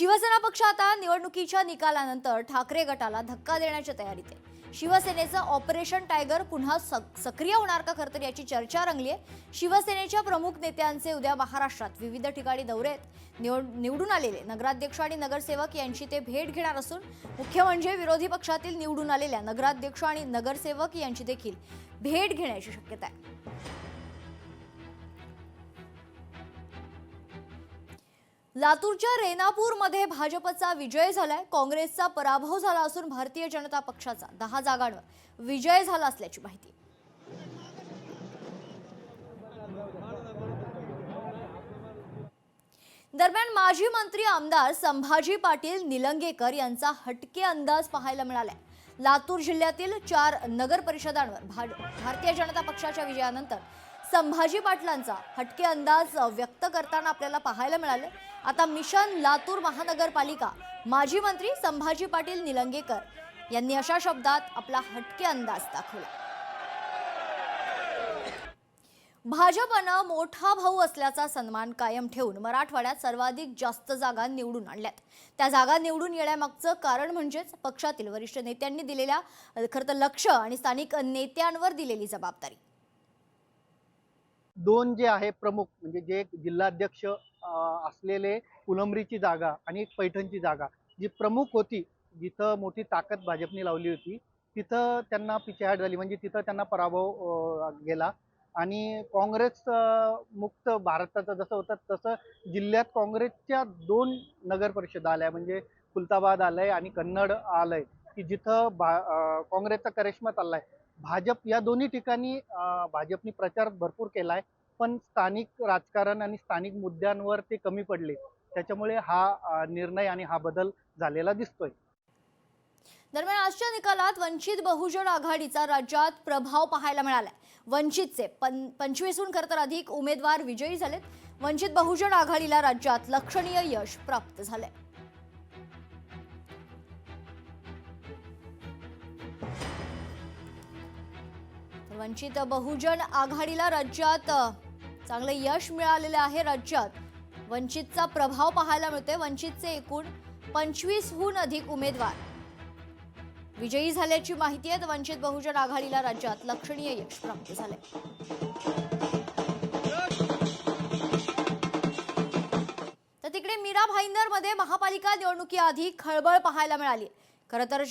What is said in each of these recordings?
शिवसेना पक्ष आता निवडणुकीच्या निकालानंतर ठाकरे गटाला धक्का देण्याच्या तयारीत आहे। शिवसेनेचं ऑपरेशन टायगर पुन्हा सक्रिय होणार का खरं तर याची चर्चा रंगली आहे। शिवसेनेच्या प्रमुख नेत्यांचे उद्या महाराष्ट्रात विविध ठिकाणी दौरे आहेत। निवडून आलेले नगराध्यक्ष आणि नगरसेवक यांची ते भेट घेणार असून मुख्य म्हणजे विरोधी पक्षातील निवडून आलेल्या नगराध्यक्ष आणि नगरसेवक यांची देखील भेट घेण्याची शक्यता आहे। लातूरच्या रेणापूरमध्ये भाजपचा विजय झालाय। काँग्रेसचा पराभव झाला असून भारतीय जनता पक्षाचा 10 जागांवर विजय झाला असल्याची माहिती। दरम्यान माजी मंत्री आमदार संभाजी पाटील निलंगेकर यांचा हटके अंदाज पाहायला मिळालाय। लातूर जिल्ह्यातील 4 नगर परिषदांवर भारतीय जनता पक्षाच्या विजयानंतर संभाजी पाटलांचा हटके अंदाज व्यक्त करताना आपल्याला पाहायला मिळाले। आता मिशन लातूर महानगरपालिका माजी मंत्री संभाजी पाटील निलंगेकर यांनी अशा शब्दात आपला हटके अंदाज दाखवला। भाजपनं मोठा भाऊ असल्याचा सन्मान कायम ठेवून मराठवाड्यात सर्वाधिक जास्त जागा निवडून आणल्यात। त्या जागा निवडून येण्यामागचं कारण म्हणजेच पक्षातील वरिष्ठ नेत्यांनी दिलेल्या खरं तर लक्ष आणि स्थानिक नेत्यांवर दिलेली जबाबदारी। दोन जे आहे प्रमुख म्हणजे जे जिल्हाध्यक्ष असलेले फुलंब्रीची जागा आणि एक पैठणची जागा जी प्रमुख होती, जिथं मोठी ताकद भाजपने लावली होती, तिथं त्यांना पिछेहाट झाली, म्हणजे तिथं त्यांना पराभव गेला। आणि काँग्रेस मुक्त भारताचं जसं होतं तसं जिल्ह्यात काँग्रेसच्या 2 नगर परिषदा आल्या, म्हणजे खुलताबाद आलंय आणि कन्नड आलंय, की जिथं काँग्रेसचा करिश्मा चाललाय। भाजप या दोन्ही ठिकाणी भाजपने प्रचार भरपूर केलाय, पण स्थानिक राजकारण आणि स्थानिक मुद्द्यांवर ते कमी पडले। त्याच्यामुळे हा निर्णय आणि हा बदल झालेला दिसतोय। दरम्यान आजच्या निकालात वंचित बहुजन आघाडीचा राज्यात प्रभाव पाहायला मिळाला। वंचितचे 25हून खरं तर अधिक उमेदवार विजयी झालेत। वंचित बहुजन आघाडीला राज्यात लक्षणीय यश प्राप्त झाले। वंचित बहुजन आघाडीला राज्यात चांगले यश मिळालेले आहे। राज्यात वंचितचा प्रभाव पाहायला मिळतोय। वंचितचे एकूण 25हून अधिक उमेदवार विजयी झाल्याची माहिती आहे। वंचित बहुजन आघाडीला राज्यात लक्षणीय यश प्राप्त झाले। तर तिकडे मीरा भाईंदरमध्ये महापालिका निवडणुकीआधी खळबळ पाहायला मिळाली। खरं तर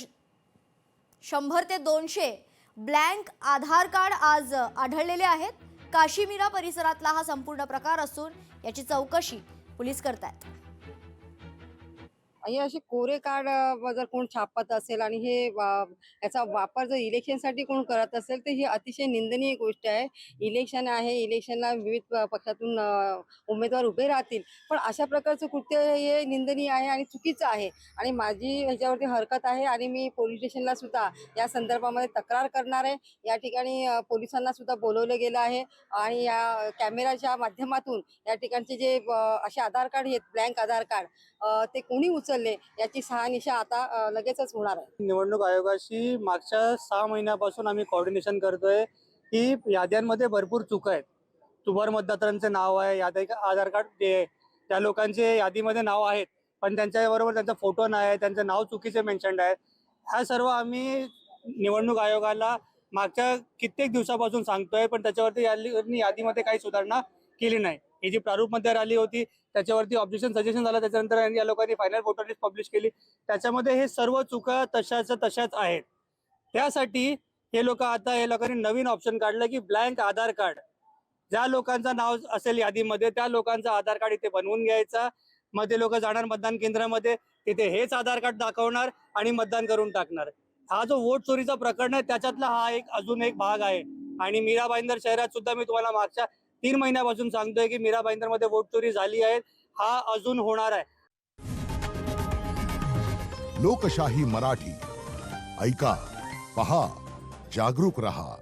100 ते 200 ब्लँक आधार कार्ड आज आढळलेले आहेत। काशीमीरा परिसरातला हा संपूर्ण प्रकार असून याची चौकशी पोलीस करतात। आणि असे कोरे कार्ड जर कोण छापत असेल आणि हे याचा वापर जर इलेक्शनसाठी कोण करत असेल तर ही अतिशय निंदनीय गोष्ट आहे। इलेक्शन आहे, इलेक्शनला विविध पक्षातून उमेदवार उभे राहतील, पण अशा प्रकारचं कृत्य हे निंदनीय आहे आणि चुकीचं आहे। आणि माझी ह्याच्यावरती हरकत आहे आणि मी पोलीस स्टेशनला सुद्धा या संदर्भामध्ये तक्रार करणार आहे। या ठिकाणी पोलिसांना सुद्धा बोलवलं गेलं आहे आणि या कॅमेराच्या माध्यमातून या ठिकाणचे जे असे आधार कार्ड आहेत, ब्लँक आधार कार्ड, ते कोणी उचलले याची शहानिशा आता लगेचच होणार आहे। निवडणूक आयोगाशी मागच्या 6 महिन्यापासून आम्ही कोऑर्डिनेशन करतोय की याद्यांमध्ये भरपूर चुका आहेत। तुभार मतदारांचे नाव आहे, आधार कार्ड त्या लोकांचे यादीमध्ये नाव आहेत, पण त्यांच्याबरोबर त्यांचा फोटो नाही आहे, त्यांचं नाव चुकीचे मेन्शन्ड आहे। हा सर्व आम्ही निवडणूक आयोगाला मागच्या कित्येक दिवसापासून सांगतोय, पण त्याच्यावरती यादीमध्ये काही सुधारणा केली नाही। ही जी प्रारूपमध्ये आली होती त्याच्यावरती ऑब्जेक्शन सजेशन झालं, त्याच्यानंतर या लोकांनी फायनल फोटो लिस्ट पब्लिश केली, त्याच्यामध्ये हे सर्व चुका तशाच आहेत। त्यासाठी हे लोकांनी नवीन ऑप्शन काढलं की ब्लँक आधार कार्ड, ज्या लोकांचं नाव असेल यादीमध्ये त्या लोकांचा आधार कार्ड इथे बनवून घ्यायचा। मध्ये लोक जाणार मतदान केंद्रामध्ये, तिथे हेच आधार कार्ड दाखवणार आणि मतदान करून टाकणार। हा जो वोट चोरीचा प्रकरण आहे त्याच्यातला हा अजून एक भाग आहे। आणि मीरा भाईंदर शहरात सुद्धा मी तुम्हाला मागच्या 3 महिन्यापासून सांगतोय की मीरा भाईंदरमध्ये वोट चोरी झाली आहे, हा अजून होणार आहे। लोकशाही मराठी ऐका, पहा, जागरूक रहा।